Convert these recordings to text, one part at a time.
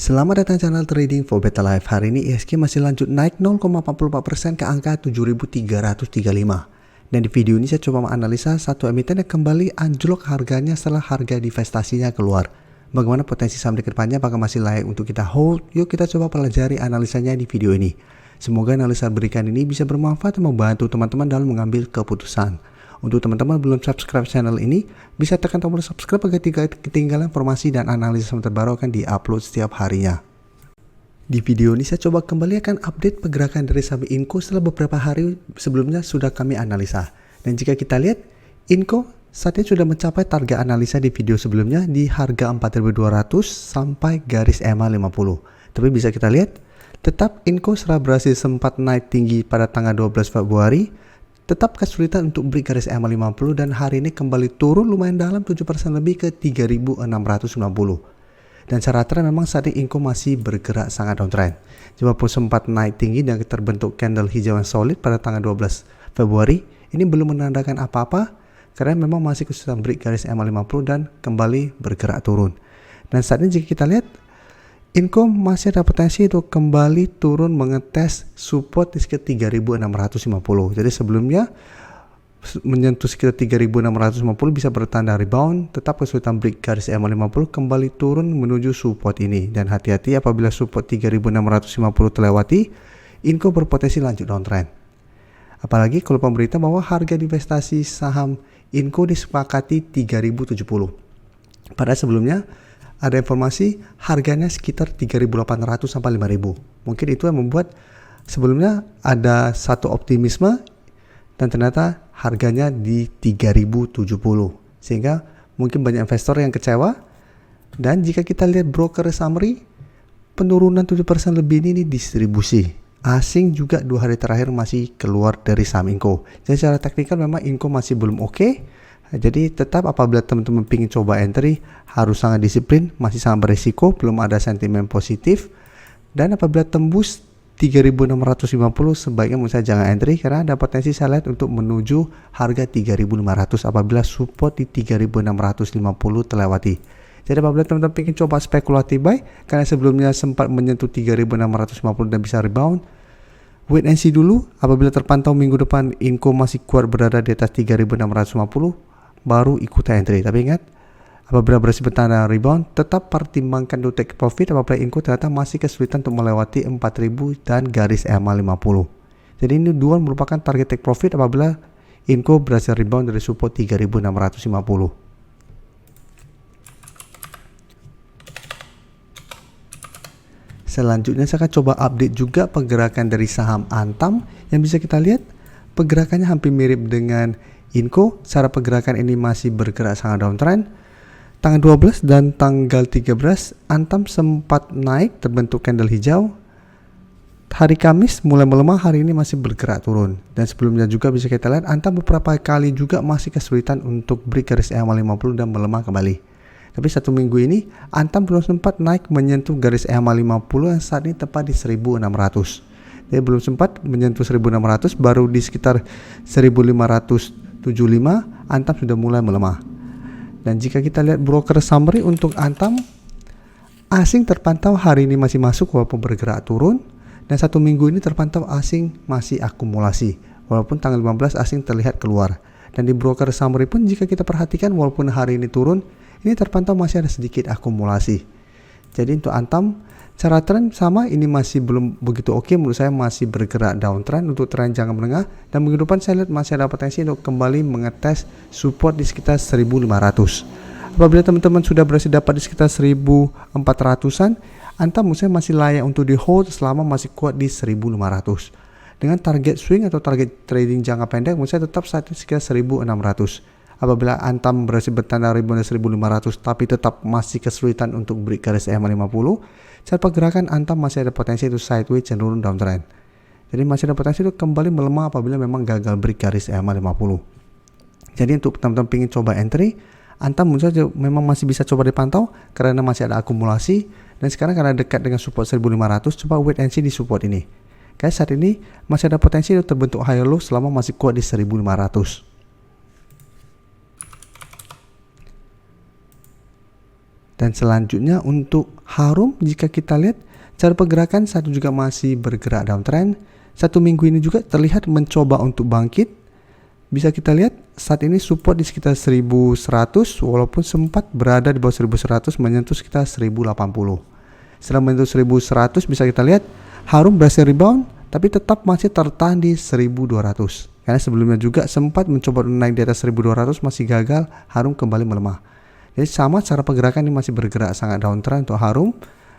Selamat datang channel Trading for Better Life. Hari ini IHSG masih lanjut naik 0,44% ke angka 7.335. Dan di video ini saya coba menganalisa satu emiten yang kembali anjlok harganya setelah harga divestasinya keluar. Bagaimana potensi saham di kedepannya, apakah masih layak untuk kita hold? Yuk kita coba pelajari analisanya di video ini. Semoga analisa berikan ini bisa bermanfaat dan membantu teman-teman dalam mengambil keputusan. Untuk teman-teman belum subscribe channel ini, bisa tekan tombol subscribe agar tidak ketinggalan informasi dan analisis terbaru akan diupload setiap harinya. Di video ini saya coba kembali akan update pergerakan dari saham Inco setelah beberapa hari sebelumnya sudah kami analisa. Dan jika kita lihat, Inco saat ini sudah mencapai target analisa di video sebelumnya di harga 4.200 sampai garis EMA 50. Tapi bisa kita lihat, tetap Inco setelah berhasil sempat naik tinggi pada tanggal 12 Februari, tetap kesulitan untuk break garis EMA 50 dan hari ini kembali turun lumayan dalam 7% lebih ke 3.690. Dan secara tren memang saat ini Inco masih bergerak sangat downtrend. Walaupun sempat naik tinggi dan terbentuk candle hijau yang solid pada tanggal 12 Februari, ini belum menandakan apa-apa karena memang masih kesulitan break garis EMA 50 dan kembali bergerak turun. Dan saat ini jika kita lihat, Inco masih ada potensi untuk kembali turun mengetes support di sekitar 3.650. Jadi sebelumnya menyentuh sekitar 3.650 bisa bertanda rebound, tetap kesulitan break garis EMA 50 kembali turun menuju support ini. Dan hati-hati apabila support 3.650 terlewati, Inco berpotensi lanjut downtrend. Apalagi kalau pemerintah bahwa harga divestasi saham Inco disepakati 3.070. Padahal sebelumnya ada informasi harganya sekitar 3.800 sampai 5.000. Mungkin itu yang membuat sebelumnya ada satu optimisme dan ternyata harganya di 3.070. Sehingga mungkin banyak investor yang kecewa. Dan jika kita lihat broker summary, penurunan 7% lebih ini distribusi. Asing juga 2 hari terakhir masih keluar dari saham Inco. Jadi secara teknikal memang Inco masih belum oke. Jadi tetap apabila teman-teman ingin coba entry harus sangat disiplin, masih sangat berisiko, belum ada sentimen positif. Dan apabila tembus 3.650 sebaiknya menurut saya jangan entry karena ada potensi saya lihat untuk menuju harga 3.500 apabila support di 3.650 terlewati. Jadi apabila teman-teman ingin coba spekulatif buy karena sebelumnya sempat menyentuh 3.650 dan bisa rebound, wait and see dulu. Apabila terpantau minggu depan Inco masih kuat berada di atas 3.650, baru ikut entry. Tapi ingat, apabila berhasil bertanda rebound, tetap pertimbangkan do take profit apabila Inco ternyata masih kesulitan untuk melewati 4.000 dan garis EMA 50. Jadi ini dua merupakan target take profit apabila Inco berhasil rebound dari support 3.650. Selanjutnya saya akan coba update juga pergerakan dari saham Antam yang bisa kita lihat pergerakannya hampir mirip dengan Inco. Secara pergerakan ini masih bergerak sangat downtrend. Tanggal 12 dan tanggal 13 Antam sempat naik terbentuk candle hijau. Hari Kamis mulai melemah, hari ini masih bergerak turun. Dan sebelumnya juga bisa kita lihat Antam beberapa kali juga masih kesulitan untuk break garis EMA 50 dan melemah kembali. Tapi satu minggu ini Antam belum sempat naik menyentuh garis EMA 50 yang saat ini tepat di 1.600. Jadi belum sempat menyentuh 1.600, baru di sekitar 1.575 Antam sudah mulai melemah. Dan jika kita lihat broker summary untuk Antam, asing terpantau hari ini masih masuk walaupun bergerak turun. Dan satu minggu ini terpantau asing masih akumulasi walaupun tanggal 15 asing terlihat keluar. Dan di broker summary pun jika kita perhatikan walaupun hari ini turun, ini terpantau masih ada sedikit akumulasi. Jadi untuk Antam cara tren sama, ini masih belum begitu oke. Menurut saya masih bergerak downtrend untuk tren jangka menengah. Dan minggu depan saya lihat masih ada potensi untuk kembali mengetes support di sekitar 1.500. Apabila teman-teman sudah berhasil dapat di sekitar 1.400an, Antam menurut saya masih layak untuk di hold selama masih kuat di 1.500. Dengan target swing atau target trading jangka pendek menurut saya tetap saat ini sekitar 1.600. Apabila Antam berhasil bertanda rebound 1.500 tapi tetap masih kesulitan untuk break garis EMA 50, secara pergerakan Antam masih ada potensi itu sideways cenderung downtrend. Jadi masih ada potensi itu kembali melemah apabila memang gagal break garis EMA 50. Jadi untuk teman-teman ingin coba entry, Antam menurut saya memang masih bisa coba dipantau karena masih ada akumulasi. Dan sekarang karena dekat dengan support 1.500, coba wait and see di support ini. Guys, saat ini masih ada potensi itu terbentuk higher low selama masih kuat di 1.500. Dan selanjutnya untuk Harum, jika kita lihat cara pergerakan saat ini juga masih bergerak downtrend. Satu minggu ini juga terlihat mencoba untuk bangkit. Bisa kita lihat saat ini support di sekitar 1100 walaupun sempat berada di bawah 1100 menyentuh sekitar 1080. Setelah menyentuh 1100 bisa kita lihat Harum berhasil rebound tapi tetap masih tertahan di 1200. Karena sebelumnya juga sempat mencoba naik di atas 1200 masih gagal, Harum kembali melemah. Jadi sama cara pergerakan ini masih bergerak sangat downtrend untuk Harum.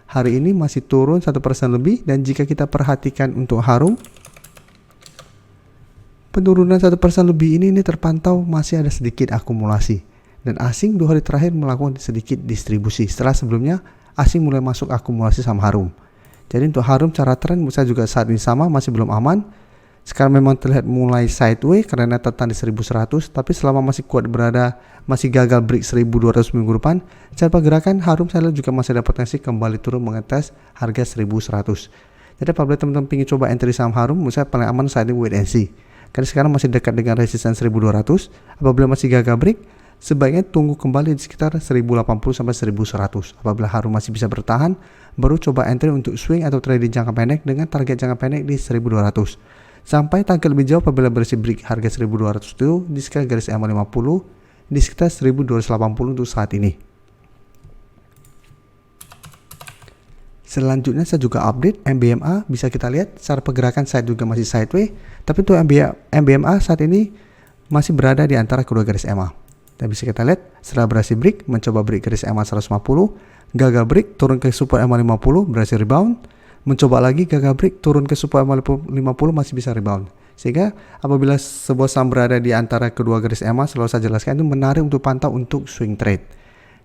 Hari ini masih turun 1% lebih, dan jika kita perhatikan untuk Harum, penurunan 1% lebih ini terpantau masih ada sedikit akumulasi. Dan asing 2 hari terakhir melakukan sedikit distribusi setelah sebelumnya asing mulai masuk akumulasi sama Harum. Jadi untuk Harum cara tren bisa juga saat ini sama, masih belum aman. Sekarang memang terlihat mulai sideways karena tertahan di 1100, tapi selama masih kuat berada, masih gagal break 1200 minggu depan, cara pergerakan Harum saya lihat juga masih ada potensi kembali turun mengetes harga 1100. Jadi apabila teman-teman ingin coba entry saham Harum, menurut saya paling aman saat ini wait and see. Karena sekarang masih dekat dengan resisten 1200, apabila masih gagal break, sebaiknya tunggu kembali di sekitar 1080 sampai 1100. Apabila Harum masih bisa bertahan, baru coba entry untuk swing atau trading jangka pendek dengan target jangka pendek di 1200. Sampai target lebih jauh apabila berhasil break harga 1200 itu di sekitar garis EMA50 di sekitar 1280 untuk saat ini. Selanjutnya saya juga update MBMA. Bisa kita lihat cara pergerakan saya juga masih sideways, tapi untuk MBMA saat ini masih berada di antara kedua garis EMA. Dan bisa kita lihat setelah berhasil break, mencoba break garis EMA 150, gagal break, turun ke support EMA50, berhasil rebound, mencoba lagi gagal break, turun ke support EMA50, masih bisa rebound. Sehingga apabila sebuah saham berada di antara kedua garis EMA, selalu saya jelaskan itu menarik untuk pantau untuk swing trade.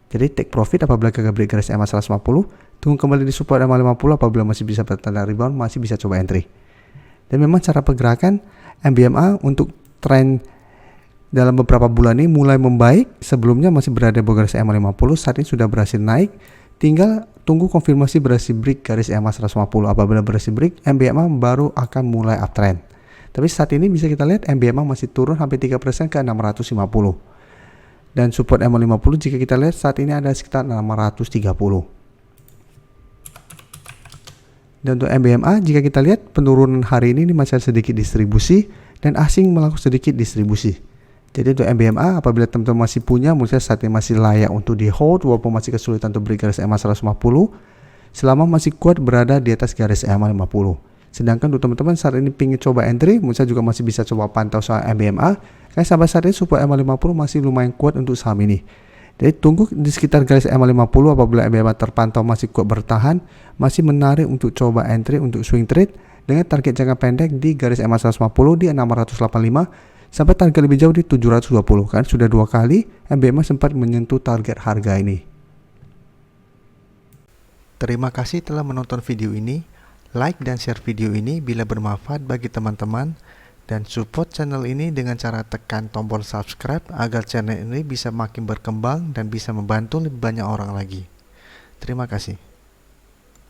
Jadi take profit apabila gagal break garis EMA 150, tunggu kembali di support EMA50, apabila masih bisa bertanda rebound, masih bisa coba entry. Dan memang cara pergerakan MBMA untuk tren dalam beberapa bulan ini mulai membaik. Sebelumnya masih berada di bawah garis EMA50, saat ini sudah berhasil naik. Tinggal tunggu konfirmasi berhasil break garis EMA 150. Apabila berhasil break, MBMA baru akan mulai uptrend. Tapi saat ini bisa kita lihat MBMA masih turun hampir 3% ke 650. Dan support EMA50 jika kita lihat saat ini ada sekitar 630. Dan untuk MBMA jika kita lihat penurunan hari ini masih sedikit distribusi dan asing melakukan sedikit distribusi. Jadi untuk MBMA apabila teman-teman masih punya, menurut saya saat ini masih layak untuk di hold walaupun masih kesulitan untuk break garis EMA 150 selama masih kuat berada di atas garis EMA 50. Sedangkan untuk teman-teman saat ini ingin coba entry, menurut saya juga masih bisa coba pantau soal MBMA karena sampai saat ini support EMA 50 masih lumayan kuat untuk saham ini. Jadi tunggu di sekitar garis EMA 50 apabila MBMA terpantau masih kuat bertahan, masih menarik untuk coba entry untuk swing trade dengan target jangka pendek di garis EMA 150 di 685 sampai target lebih jauh di 720. Kan sudah 2 kali MBMA sempat menyentuh target harga ini. Terima kasih telah menonton video ini. Like dan share video ini bila bermanfaat bagi teman-teman, dan support channel ini dengan cara tekan tombol subscribe agar channel ini bisa makin berkembang dan bisa membantu lebih banyak orang lagi. Terima kasih.